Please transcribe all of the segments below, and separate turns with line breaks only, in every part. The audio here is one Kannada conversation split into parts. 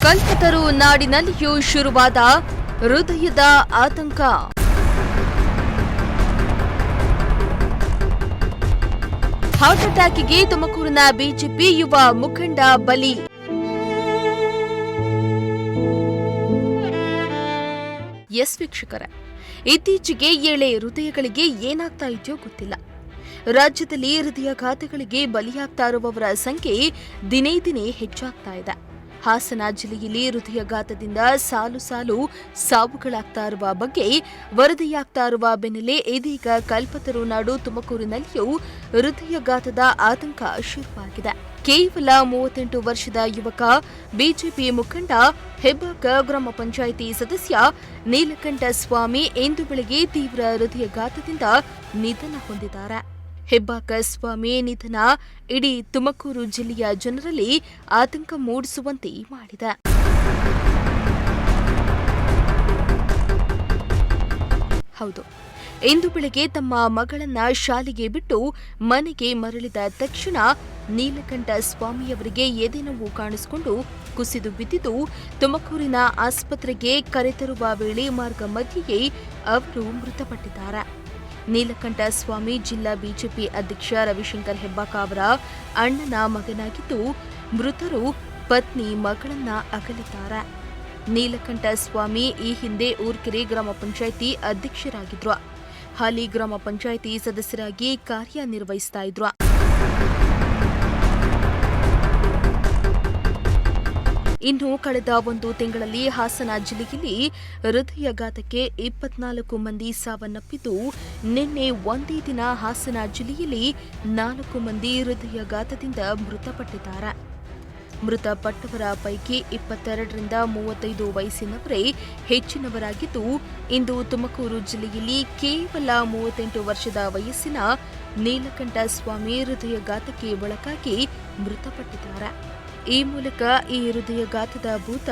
ಕಲ್ಪತರು ನಾಡಿನಲ್ಲಿಯೂ ಶುರುವಾದ ಹೃದಯದ ಆತಂಕ. ಹಾರ್ಟ್ ಅಟ್ಯಾಕ್ಗೆ ತುಮಕೂರಿನ ಬಿಜೆಪಿ ಯುವ ಮುಖಂಡ ಬಲಿ. ಎಸ್ ವೀಕ್ಷಕರೇ, ಇತ್ತೀಚೆಗೆ 7 ಹೃದಯಗಳಿಗೆ ಏನಾಗ್ತಾ ಇದೆಯೋ ಗೊತ್ತಿಲ್ಲ. ರಾಜ್ಯದಲ್ಲಿ ಹೃದಯಾಘಾತಗಳಿಗೆ ಬಲಿಯಾಗ್ತಾ ಇರುವವರ ಸಂಖ್ಯೆ ದಿನೇ ದಿನೇ ಹೆಚ್ಚಾಗ್ತಾ ಇದೆ. ಹಾಸನ ಜಿಲ್ಲೆಯಲ್ಲಿ ಹೃದಯಾಘಾತದಿಂದ ಸಾಲು ಸಾವುಗಳಾಗ್ತಾ ಇರುವ ಬಗ್ಗೆ ವರದಿಯಾಗ್ತಾ ಇರುವ ಬೆನ್ನಲ್ಲೇ ಇದೀಗ ಕಲ್ಪತರು ನಾಡು ತುಮಕೂರಿನಲ್ಲಿಯೂ ಹೃದಯಾಘಾತದ ಆತಂಕ ಶುರುವಾಗಿದೆ. ಕೇವಲ 38 ವರ್ಷದ ಯುವಕ ಬಿಜೆಪಿ ಮುಖಂಡ ಹೆಬ್ಬಾಕ ಗ್ರಾಮ ಪಂಚಾಯಿತಿ ಸದಸ್ಯ ನೀಲಕಂಠ ಸ್ವಾಮಿ ಇಂದು ಬೆಳಗ್ಗೆ ತೀವ್ರ ಹೃದಯಾಘಾತದಿಂದ ನಿಧನ ಹೊಂದಿದ್ದಾರೆ. ಹೆಬ್ಬಾಕ ಸ್ವಾಮಿ ನಿಧನ ಇಡೀ ತುಮಕೂರು ಜಿಲ್ಲೆಯ ಜನರಲ್ಲಿ ಆತಂಕ ಮೂಡಿಸುವಂತೆ ಮಾಡಿದೆ. ಹೌದು, ಇಂದು ಬೆಳಗ್ಗೆ ತಮ್ಮ ಮಗಳನ್ನ ಶಾಲೆಗೆ ಬಿಟ್ಟು ಮನೆಗೆ ಮರಳಿದ ತಕ್ಷಣ ನೀಲಕಂಠ ಸ್ವಾಮಿಯವರಿಗೆ ಎದೆನೋವು ಕಾಣಿಸಿಕೊಂಡು ಕುಸಿದು ಬಿದ್ದಿದ್ದು, ತುಮಕೂರಿನ ಆಸ್ಪತ್ರೆಗೆ ಕರೆತರುವ ವೇಳೆ ಮಾರ್ಗ ಮಧ್ಯೆಯೇ ಅವರು ಮೃತಪಟ್ಟಿದ್ದಾರೆ. ನೀಲಕಂಠ ಸ್ವಾಮಿ ಜಿಲ್ಲಾ ಬಿಜೆಪಿ ಅಧ್ಯಕ್ಷ ರವಿಶಂಕರ್ ಹೆಬ್ಬಾಕ ಅವರ ಅಣ್ಣನ ಮಗನಾಗಿದ್ದು, ಮೃತರು ಪತ್ನಿ ಮಗಳನ್ನ ಅಗಲಿದ್ದಾರೆ. ನೀಲಕಂಠ ಸ್ವಾಮಿ ಈ ಹಿಂದೆ ಊರ್ಕೆರೆ ಗ್ರಾಮ ಪಂಚಾಯಿತಿ ಅಧ್ಯಕ್ಷರಾಗಿದ್ರು. ಹಾಲಿ ಗ್ರಾಮ ಪಂಚಾಯಿತಿ ಸದಸ್ಯರಾಗಿ ಕಾರ್ಯನಿರ್ವಹಿಸ್ತಾ ಇದ್ರು. ಇನ್ನು ಕಳೆದ 1 ತಿಂಗಳಲ್ಲಿ ಹಾಸನ ಜಿಲ್ಲೆಯಲ್ಲಿ ಹೃದಯಾಘಾತಕ್ಕೆ 24 ಮಂದಿ ಸಾವನ್ನಪ್ಪಿದ್ದು, ನಿನ್ನೆ ಒಂದೇ ದಿನ ಹಾಸನ ಜಿಲ್ಲೆಯಲ್ಲಿ 4 ಮಂದಿ ಹೃದಯಾಘಾತದಿಂದ ಮೃತಪಟ್ಟಿದ್ದಾರೆ. ಮೃತಪಟ್ಟವರ ಪೈಕಿ 22ರಿಂದ 35 ವಯಸ್ಸಿನವರೇ ಹೆಚ್ಚಿನವರಾಗಿದ್ದು, ಇಂದು ತುಮಕೂರು ಜಿಲ್ಲೆಯಲ್ಲಿ ಕೇವಲ 38 ವರ್ಷದ ವಯಸ್ಸಿನ ನೀಲಕಂಠ ಸ್ವಾಮಿ ಹೃದಯಾಘಾತಕ್ಕೆ ಒಳಗಾಗಿ ಮೃತಪಟ್ಟಿದ್ದಾರೆ. ಈ ಮೂಲಕ ಈ ಹೃದಯಾಘಾತದ ಭೂತ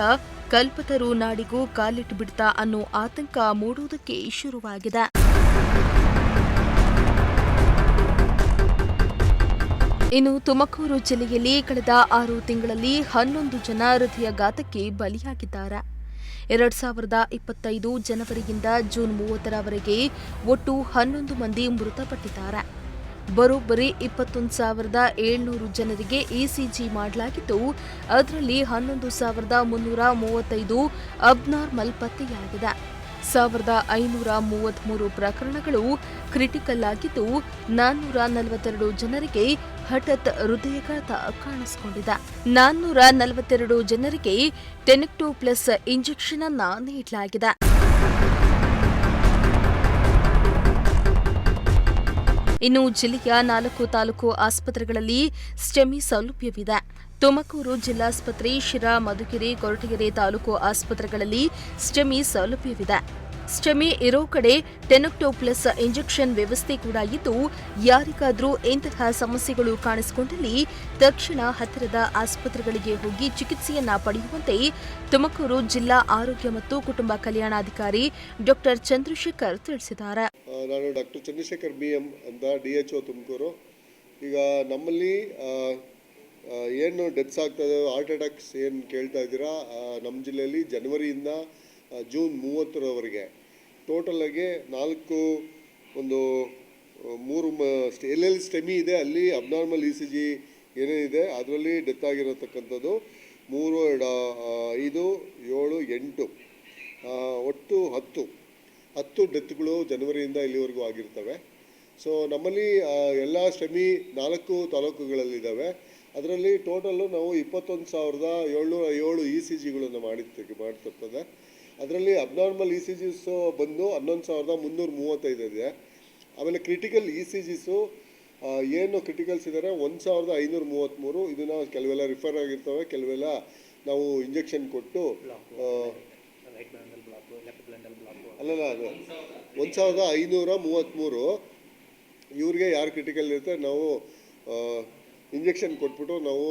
ಕಲ್ಪತರು ನಾಡಿಗೂ ಕಾಲಿಟ್ಟು ಬಿಡ್ತಾ ಅನ್ನೋ ಆತಂಕ ಮೂಡುವುದಕ್ಕೆ ಶುರುವಾಗಿದೆ. ಇನ್ನು ತುಮಕೂರು ಜಿಲ್ಲೆಯಲ್ಲಿ ಕಳೆದ 6 ತಿಂಗಳಲ್ಲಿ 11 ಜನ ಹೃದಯಾಘಾತಕ್ಕೆ ಬಲಿಯಾಗಿದ್ದಾರೆ. 2025 ಜನವರಿಯಿಂದ ಜೂನ್ 30ರವರೆಗೆ ಒಟ್ಟು 11 ಮಂದಿ ಮೃತಪಟ್ಟಿದ್ದಾರೆ. ಬರೋಬ್ಬರಿ 21,700 ಜನರಿಗೆ ಇಸಿಜಿ ಮಾಡಲಾಗಿದ್ದು, ಅದರಲ್ಲಿ 11,335 ಅಬ್ನಾರ್ಮಲ್ ಪತ್ತೆಯಾಗಿದೆ. 1,533 ಪ್ರಕರಣಗಳು ಕ್ರಿಟಿಕಲ್ ಆಗಿದ್ದು, 442 ಜನರಿಗೆ ಹಠಾತ್ ಹೃದಯಾಘಾತ ಕಾಣಿಸಿಕೊಂಡಿದೆ. 442 ಜನರಿಗೆ ಟೆನೆಕ್ಟೋ ಪ್ಲಸ್ ಇಂಜೆಕ್ಷನ್ ಅನ್ನು ನೀಡಲಾಗಿದೆ. ಇನ್ನು ಜಿಲ್ಲೆಯ 4 ತಾಲೂಕು ಆಸ್ಪತ್ರೆಗಳಲ್ಲಿ ಸ್ಟೆಮಿ ಸೌಲಭ್ಯವಿದೆ. ತುಮಕೂರು ಜಿಲ್ಲಾಸ್ಪತ್ರೆ, ಶಿರಾ, ಮಧುಗಿರಿ, ಕೊರಟಗೆರೆ ತಾಲೂಕು ಆಸ್ಪತ್ರೆಗಳಲ್ಲಿ ಸ್ಟೆಮಿ ಸೌಲಭ್ಯವಿದೆ. ಸ್ಟೆಮಿ ಇರೋ ಕಡೆ ಟೆನೆಕ್ಟೋ ಪ್ಲಸ್ ಇಂಜೆಕ್ಷನ್ ವ್ಯವಸ್ಥೆ ಕೂಡ ಇದ್ದು, ಯಾರಿಗಾದರೂ ಇಂತಹ ಸಮಸ್ಯೆಗಳು ಕಾಣಿಸಿಕೊಂಡಲ್ಲಿ ತಕ್ಷಣ ಹತ್ತಿರದ ಆಸ್ಪತ್ರೆಗಳಿಗೆ ಹೋಗಿ ಚಿಕಿತ್ಸೆಯನ್ನ ಪಡೆಯುವಂತೆ ತುಮಕೂರು ಜಿಲ್ಲಾ ಆರೋಗ್ಯ ಮತ್ತು ಕುಟುಂಬ ಕಲ್ಯಾಣಾಧಿಕಾರಿ ಡಾಕ್ಟರ್ ಚಂದ್ರಶೇಖರ್ ತಿಳಿಸಿದ್ದಾರೆ.
ನಾನು ಡಾಕ್ಟರ್ ಚಂದ್ರಶೇಖರ್ BM ಅಂತ DHO ತುಮಕೂರು. ಈಗ ನಮ್ಮಲ್ಲಿ ಏನು ಡೆತ್ಸ್ ಆಗ್ತದೆ, ಹಾರ್ಟ್ ಅಟ್ಯಾಕ್ಸ್ ಏನು ಕೇಳ್ತಾ ಇದ್ದೀರಾ, ನಮ್ಮ ಜಿಲ್ಲೆಯಲ್ಲಿ ಜನವರಿಯಿಂದ ಜೂನ್ 30ರವರೆಗೆ ಟೋಟಲಾಗಿ 3 ಎಲ್ಲೆಲ್ಲಿ ಸ್ಟೆಮಿ ಇದೆ ಅಲ್ಲಿ ಅಬ್ನಾರ್ಮಲ್ ECG ಏನೇನಿದೆ ಅದರಲ್ಲಿ ಡೆತ್ ಆಗಿರತಕ್ಕಂಥದ್ದು 3, 2, 5, 7, 8 ಒಟ್ಟು 10 ಡೆತ್ಗಳು ಜನವರಿಯಿಂದ ಇಲ್ಲಿವರೆಗೂ ಆಗಿರ್ತವೆ. ಸೊ ನಮ್ಮಲ್ಲಿ ಎಲ್ಲ ಸ್ಟೆಮಿ 4 ತಾಲೂಕುಗಳಲ್ಲಿದ್ದಾವೆ. ಅದರಲ್ಲಿ ಟೋಟಲ್ಲು ನಾವು 21,707 ECGಗಳನ್ನು ಮಾಡ್ತಿರ್ತದೆ. ಅದರಲ್ಲಿ ಅಬ್ನಾರ್ಮಲ್ ECGs ಬಂದು 11,335 ಇದೆ. ಆಮೇಲೆ ಕ್ರಿಟಿಕಲ್ ECGಸು ಏನು ಕ್ರಿಟಿಕಲ್ಸ್ ಇದ್ದಾರೆ 1,533. ಇದನ್ನು ಕೆಲವೆಲ್ಲ ರಿಫರ್ ಆಗಿರ್ತವೆ, ಕೆಲವೆಲ್ಲ ನಾವು ಇಂಜೆಕ್ಷನ್ ಕೊಟ್ಟು ಅಲ್ಲಲ್ಲ ಅದು 1,533 ಇವ್ರಿಗೆ ಯಾರು ಕ್ರಿಟಿಕಲ್ ಇರುತ್ತೆ ನಾವು ಇಂಜೆಕ್ಷನ್ ಕೊಟ್ಬಿಟ್ಟು ನಾವು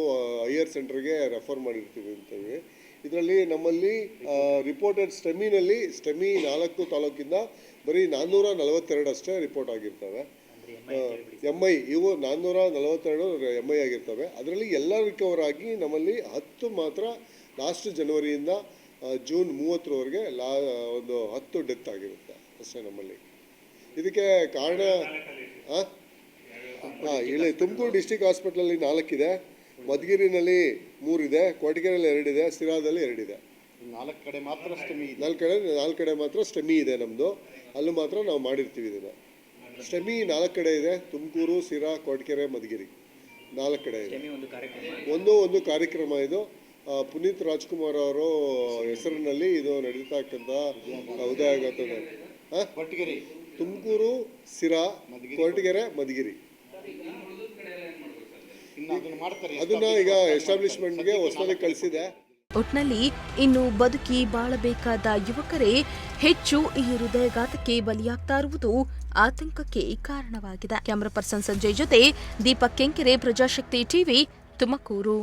ಹೈಯರ್ ಸೆಂಟರ್ಗೆ ರೆಫರ್ ಮಾಡಿರ್ತೀವಿ ಅಂತೀವಿ. ಇದರಲ್ಲಿ ನಮ್ಮಲ್ಲಿ ರಿಪೋರ್ಟೆಡ್ ಸ್ಟೆಮಿ 4 ತಾಲೂಕಿಂದ ಬರೀ 442 ಅಷ್ಟೇ ರಿಪೋರ್ಟ್ ಆಗಿರ್ತವೆ. MI ಇವು 442 MI ಆಗಿರ್ತವೆ. ಅದರಲ್ಲಿ ಎಲ್ಲ ರಿಕವರ್ ಆಗಿ ನಮ್ಮಲ್ಲಿ 10 ಮಾತ್ರ ಲಾಸ್ಟ್ ಜನವರಿಯಿಂದ ಜೂನ್ 30ರವರೆಗೆ ಒಂದು 10 ಡೆತ್ ಆಗಿರುತ್ತೆ ಅಷ್ಟೇ ನಮ್ಮಲ್ಲಿ. ಇದಕ್ಕೆ ಕಾರಣ ಇಲ್ಲಿ ತುಮಕೂರು ಡಿಸ್ಟಿಕ್ ಹಾಸ್ಪಿಟ್ಲಲ್ಲಿ 4 ಇದೆ, ಮಧುಗಿರಿನಲ್ಲಿ 3 ಇದೆ, ಕೊರಟಗೆರೆಯಲ್ಲಿ 2 ಇದೆ, ಸಿರಾದಲ್ಲಿ 2 ಇದೆ.
4 ಕಡೆ ಮಾತ್ರ ಸ್ಟೆಮಿ ಇದೆ.
4 ಕಡೆ ಮಾತ್ರ ಸ್ಟೆಮಿ ಇದೆ ನಮ್ಮದು. ಅಲ್ಲೂ ಮಾತ್ರ ನಾವು ಮಾಡಿರ್ತೀವಿ ಇದನ್ನು. ಸ್ಟೆಮಿ 4 ಕಡೆ ಇದೆ, ತುಮಕೂರು, ಸಿರಾ, ಕೊರಟಗೆರೆ, ಮಧುಗಿರಿ 4 ಕಡೆ ಇದೆ. ಒಂದು ಕಾರ್ಯಕ್ರಮ ಇದು ಪುನೀತ್ ರಾಜ್ಕುಮಾರ್ ಅವರು ಹೆಸರಿನಲ್ಲಿ ಇದು ನಡೀತಕ್ಕಂಥ ಉದಯಗತ
ಕೊರಟಗೆರೆ,
ತುಮಕೂರು, ಸಿರಾ, ಕೊರಟಗೆರೆ, ಮಧುಗಿರಿ ಅದನ್ನ ಈಗ ಎಸ್ಟಾಬ್ಲಿಷ್ಮೆಂಟ್ಗೆ ಹೊಸದಾಗಿ ಕಳಿಸಿದೆ.
ಒಟ್ನಲ್ಲಿ ಇನ್ನು ಬದುಕಿ ಬಾಳಬೇಕಾದ ಯುವಕರೇ ಹೆಚ್ಚು ಈ ಹೃದಯಘಾತಕ್ಕೆ ಬಲಿಯಾಗ್ತಾ ಇರುವುದು ಆತಂಕಕ್ಕೆ ಕಾರಣವಾಗಿದೆ. ಕ್ಯಾಮರಾ ಪರ್ಸನ್ ಸಂಜಯ್ ಜೊತೆ ದೀಪಕ್ ಕೆಂಕೆರೆ, ಪ್ರಜಾಶಕ್ತಿ ಟಿವಿ, ತುಮಕೂರು.